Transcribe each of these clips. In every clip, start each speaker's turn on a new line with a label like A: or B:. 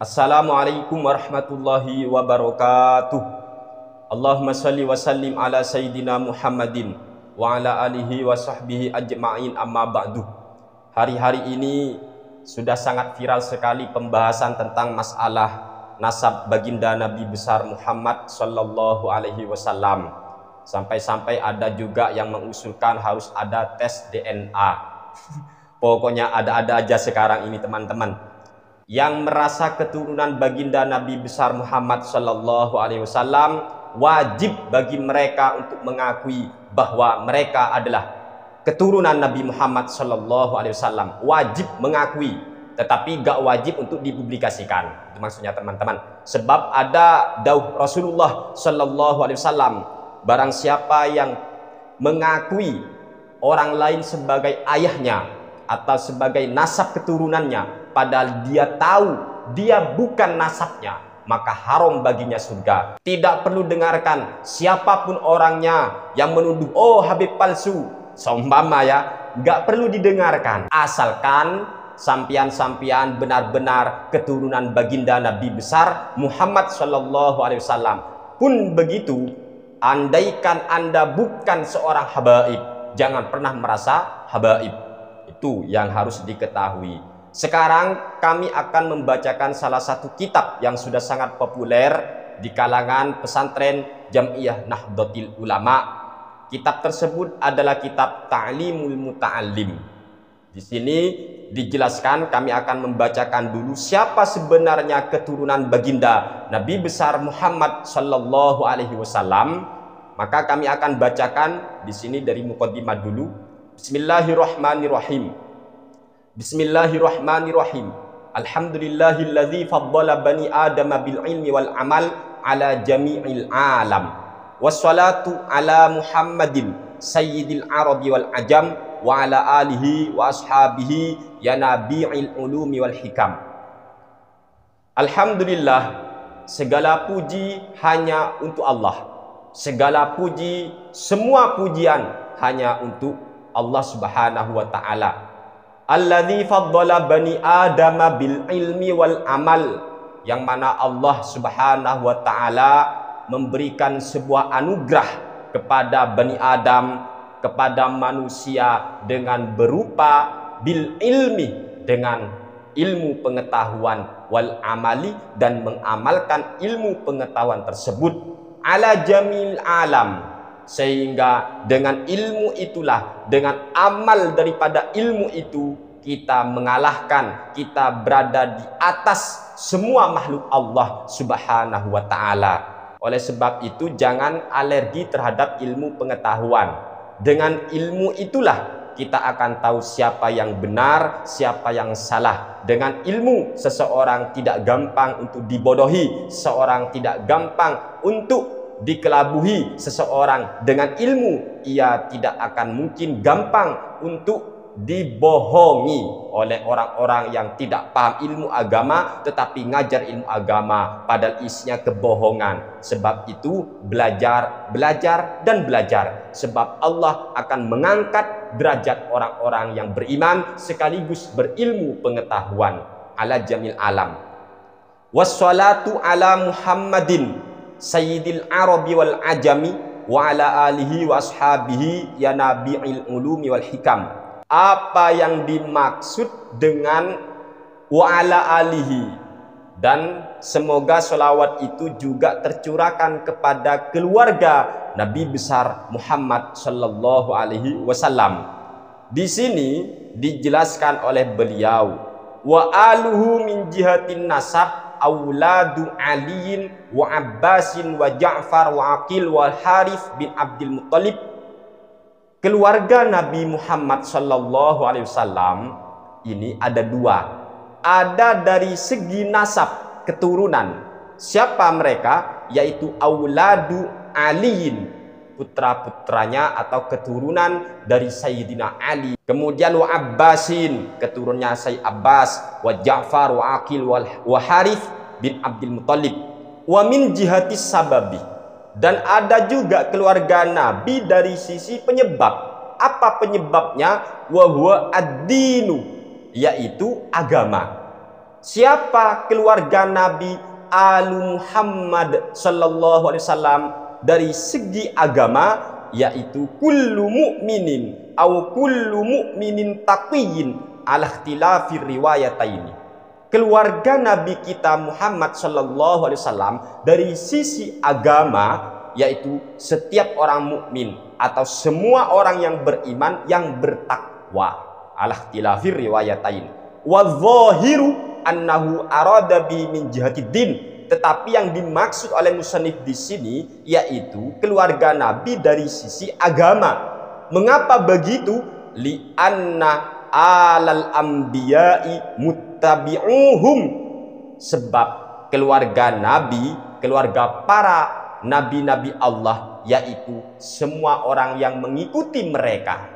A: Assalamualaikum warahmatullahi wabarakatuh. Allahumma salli wa sallim ala sayyidina Muhammadin wa ala alihi wa sahbihi ajma'in, amma ba'du. Hari-hari ini sudah sangat viral sekali pembahasan tentang masalah nasab baginda Nabi besar Muhammad sallallahu alaihi wasallam. Sampai-sampai ada juga yang mengusulkan harus ada tes DNA. Pokoknya ada-ada aja sekarang ini teman-teman. Yang merasa keturunan baginda Nabi besar Muhammad sallallahu alaihi wasallam, wajib bagi mereka untuk mengakui bahwa mereka adalah keturunan Nabi Muhammad sallallahu alaihi wasallam. Wajib mengakui, tetapi gak wajib untuk dipublikasikan. Itu maksudnya teman-teman. Sebab ada dawuh Rasulullah sallallahu alaihi wasallam, barang siapa yang mengakui orang lain sebagai ayahnya atau sebagai nasab keturunannya, padahal dia tahu dia bukan nasabnya, maka haram baginya surga. Tidak perlu dengarkan siapapun orangnya yang menuduh, oh Habib palsu, seumpama ya, nggak perlu didengarkan. Asalkan sampian-sampian benar-benar keturunan baginda Nabi besar Muhammad sallallahu alaihi wasallam. Pun begitu, andaikan Anda bukan seorang habaib, jangan pernah merasa habaib. Itu yang harus diketahui. Sekarang kami akan membacakan salah satu kitab yang sudah sangat populer di kalangan pesantren Jam'iyah Nahdlatul Ulama. Kitab tersebut adalah kitab Ta'limul Muta'allim. Di sini dijelaskan, kami akan membacakan dulu siapa sebenarnya keturunan baginda Nabi besar Muhammad sallallahu alaihi wasallam. Maka kami akan bacakan di sini dari muqaddimah dulu. Bismillahirrahmanirrahim. Bismillahirrahmanirrahim. Alhamdulillahilladzi faddala bani adama bil ilmi wal amal ala jami'il alam. Wassalatu ala Muhammadin sayyidil arabi wal ajam wa ala alihi wa ashabihi ya nabi'il ulumi wal hikam. Alhamdulillah, segala puji hanya untuk Allah. Segala puji, semua pujian hanya untuk Allah subhanahu wa ta'ala. Alladzi faddala bani adama bil ilmi wal amal, yang mana Allah subhanahu wa ta'ala memberikan sebuah anugerah kepada bani Adam, kepada manusia dengan berupa bil ilmi, dengan ilmu pengetahuan, wal amali, dan mengamalkan ilmu pengetahuan tersebut ala jamil alam, sehingga dengan ilmu itulah, dengan amal daripada ilmu itu, kita mengalahkan, kita berada di atas semua makhluk Allah subhanahu wa ta'ala. Oleh sebab itu jangan alergi terhadap ilmu pengetahuan. Dengan ilmu itulah kita akan tahu siapa yang benar, siapa yang salah. Dengan ilmu seseorang tidak gampang untuk dibodohi, seseorang tidak gampang untuk dikelabuhi. Seseorang dengan ilmu, ia tidak akan mungkin gampang untuk dibohongi oleh orang-orang yang tidak paham ilmu agama tetapi ngajar ilmu agama padahal isinya kebohongan. Sebab itu belajar, belajar, dan belajar. Sebab Allah akan mengangkat derajat orang-orang yang beriman sekaligus berilmu pengetahuan ala jamil alam. Wassalatu ala Muhammadin sayyidil arabi wal ajami wa ala alihi wa ashabihi ya nabi'il ulumi wal hikam. Apa yang dimaksud dengan wa ala alihi, dan semoga sholawat itu juga tercurahkan kepada keluarga Nabi besar Muhammad sallallahu alaihi wasallam. Di sini dijelaskan oleh beliau, wa aluhu min jihatin nasab auladu aliyin wa abbasin wa ja'far wa aqil wa harith bin abdul muttalib. Keluarga Nabi Muhammad sallallahu alaihi wasallam ini ada dua. Ada dari segi nasab, keturunan. Siapa mereka? Yaitu auladu aliyin, putra-putranya atau keturunan dari Sayyidina Ali. Kemudian wa abbasin, keturunannya Sayyid Abbas, wa Ja'far wa Aqil wa Harith bin Abdul Muttalib. Wa min jihatis sababi, dan ada juga keluarga Nabi dari sisi penyebab. Apa penyebabnya? Wa huwa ad-dinu, yaitu agama. Siapa keluarga Nabi Alu Muhammad sallallahu alaihi wasallam dari segi agama, yaitu kullu mu'minin au kullu mu'minin taqiyyin ala ikhtilafir riwayataini. Keluarga Nabi kita Muhammad sallallahu alaihi wasallam dari sisi agama, yaitu setiap orang mukmin atau semua orang yang beriman yang bertakwa, ala ikhtilafir riwayatain. Wa dhahiru annahu arada bi min jihati din. Tetapi yang dimaksud oleh musannif di sini yaitu keluarga Nabi dari sisi agama. Mengapa begitu? Li anna alal anbiya'i muttabi'uhum. Sebab keluarga Nabi, keluarga para nabi-nabi Allah, yaitu semua orang yang mengikuti mereka.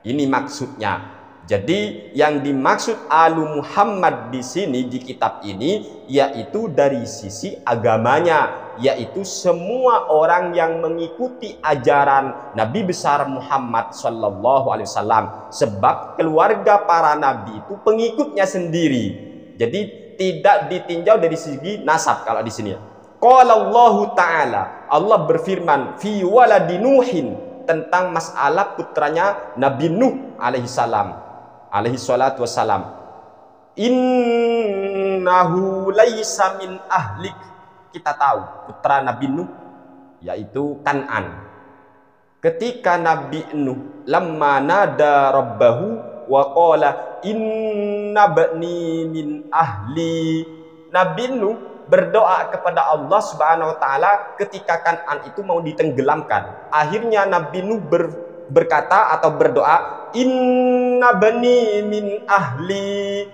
A: Ini maksudnya. Jadi yang dimaksud Alu Muhammad di sini di kitab ini yaitu dari sisi agamanya, yaitu semua orang yang mengikuti ajaran Nabi besar Muhammad sallallahu alaihi wasallam. Sebab keluarga para nabi itu pengikutnya sendiri. Jadi tidak ditinjau dari segi nasab kalau di sini. Qala Allah Ta'ala, Allah berfirman fi waladi Nuhin, tentang masalah putranya Nabi Nuh alaihi salam, alaihi salatu wassalam. Innahu laisa min ahlik. Kita tahu putra Nabi Nuh yaitu Kan'an. Ketika Nabi Nuh lamma nada rabbahu wa qala inna bani min ahli. Nabi Nuh berdoa kepada Allah Subhanahu wa taala ketika Kan'an itu mau ditenggelamkan. Akhirnya Nabi Nuh berkata atau berdoa, inna bani min ahli.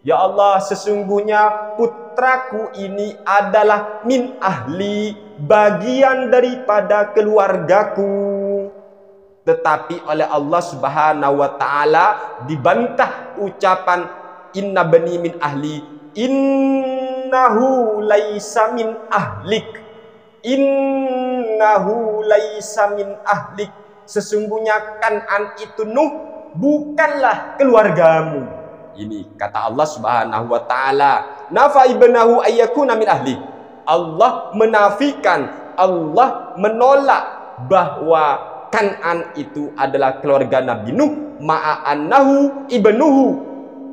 A: Ya Allah, sesungguhnya putraku ini adalah min ahli, bagian daripada keluargaku. Tetapi oleh Allah Subhanahu wa taala dibantah ucapan inna bani min ahli. Innahu laisa min ahlik. Innahu laisa min ahlik. Sesungguhnya Kan'an itu Nuh bukanlah keluargamu. Ini kata Allah Subhanahu wa taala. Nafa ibnahu ayyakuna min ahli. Allah menafikan, Allah menolak bahwa Kan'an itu adalah keluarga Nabi Nuh, ma'annahu ibnuhu.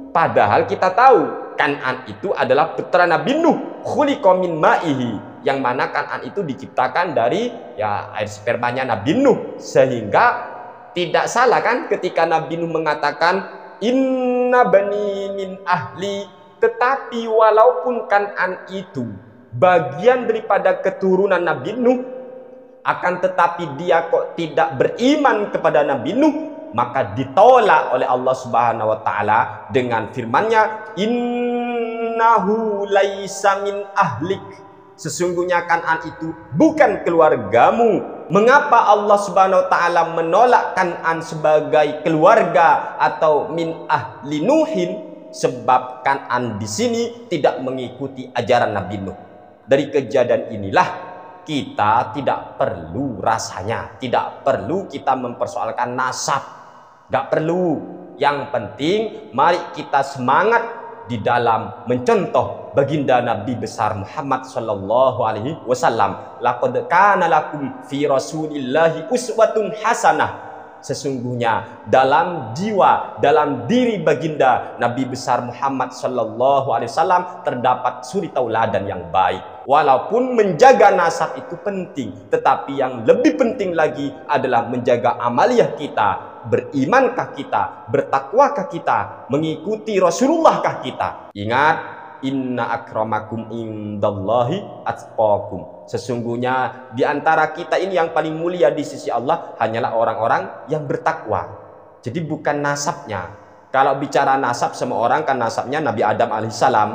A: Padahal kita tahu Kan'an itu adalah putra Nabi Nuh, khuliqa min ma'ihi, yang mana Kan'an itu diciptakan dari air spermanya Nabi Nuh. Sehingga tidak salah kan ketika Nabi Nuh mengatakan inna bani min ahli. Tetapi walaupun Kan'an itu bagian daripada keturunan Nabi Nuh, akan tetapi dia kok tidak beriman kepada Nabi Nuh, maka ditolak oleh Allah Subhanahu wa taala dengan firman-Nya, innahu laisa min ahlik. Sesungguhnya Kan'an itu bukan keluargamu. Mengapa Allah Subhanahu wa taala menolak Kan'an sebagai keluarga atau min ahli Nuhin? Sebab Kan'an di sini tidak mengikuti ajaran Nabi Nuh. Dari kejadian inilah kita tidak perlu, rasanya tidak perlu kita mempersoalkan nasab, gak perlu. Yang penting mari kita semangat di dalam mencontoh baginda Nabi besar Muhammad sallallahu alaihi wasallam. Laqad kana lakum fi rasulillahi uswatun hasanah. Sesungguhnya dalam jiwa, dalam diri baginda Nabi besar Muhammad sallallahu alaihi wasallam terdapat suri tauladan yang baik. Walaupun menjaga nasab itu penting, tetapi yang lebih penting lagi adalah menjaga amaliyah kita. Berimankah kita? Bertakwakah kita? Mengikuti Rasulullahkah kita? Ingat, inna akramakum indallahi atqakum. Sesungguhnya di antara kita ini yang paling mulia di sisi Allah hanyalah orang-orang yang bertakwa. Jadi bukan nasabnya. Kalau bicara nasab, semua orang kan nasabnya Nabi Adam alaihissalam.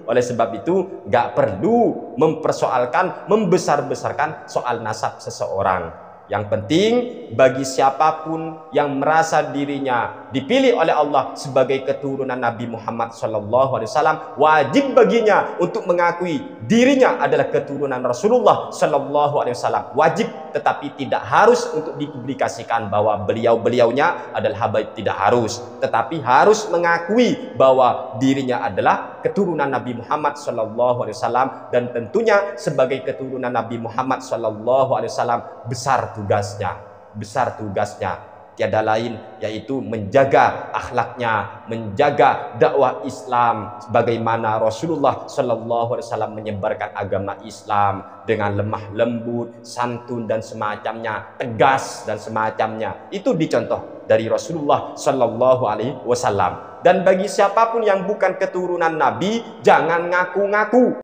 A: Oleh sebab itu gak perlu mempersoalkan, membesar-besarkan soal nasab seseorang. Yang penting bagi siapapun yang merasa dirinya dipilih oleh Allah sebagai keturunan Nabi Muhammad SAW, wajib baginya untuk mengakui dirinya adalah keturunan Rasulullah SAW. Wajib tetapi tidak harus untuk dipublikasikan bahwa beliau-beliaunya adalah habaib, tidak harus, tetapi harus mengakui bahwa dirinya adalah keturunan Nabi Muhammad SAW, dan tentunya sebagai keturunan Nabi Muhammad SAW besar tugasnya, tiada lain yaitu menjaga akhlaknya, menjaga dakwah Islam sebagaimana Rasulullah SAW menyebarkan agama Islam dengan lemah lembut, santun dan semacamnya, tegas dan semacamnya. Itu dicontoh dari Rasulullah SAW. Dan bagi siapapun yang bukan keturunan Nabi, jangan ngaku-ngaku.